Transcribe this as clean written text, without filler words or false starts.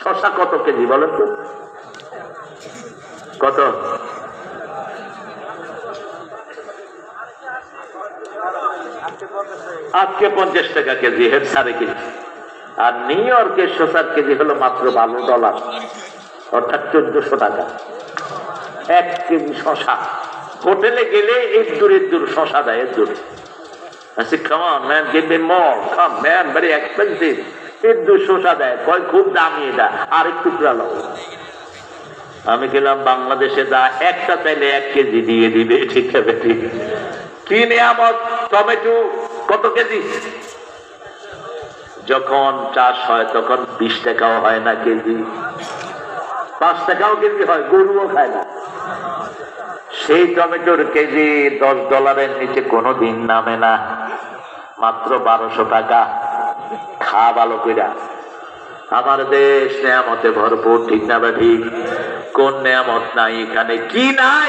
শশা কত কেজি বলেন তো? কত? আজকে 50 টাকা কেজি, হেড 3.5 কেজি। আর নিউ ইয়র্কের শসার কেজি হলো মাত্র $12, অর্থাৎ 1400 টাকা 1 কেজি শশা। হোটেলে গেলে এর শশা দেয়, এর I said, come on, man, give me more. Come, man, very expensive. শসা দেয়, কয় খুব দামি এটা, আরেক টুকরা লো। আমি গেলাম বাংলাদেশে, দা একটা চাইলে 1 কেজি দিয়ে দিবে, ঠিক আছে? কি নিয়ামত! টমেটো কত কেজি? যখন চাষ হয় তখন 20 টাকাও হয় না কেজি, 5 টাকাও কেজি হয়, গরুও খায় না। সেই টমেটোর কেজি $10 নিচে কোনোদিন নামে না, মাত্র 1200 টাকা। খা ভালো কইরা। আমার দেশ নেয়ামতে ভরপুর, ঠিক না বা ঠিক? কোন নেয়ামত নাই এখানে? কি নাই?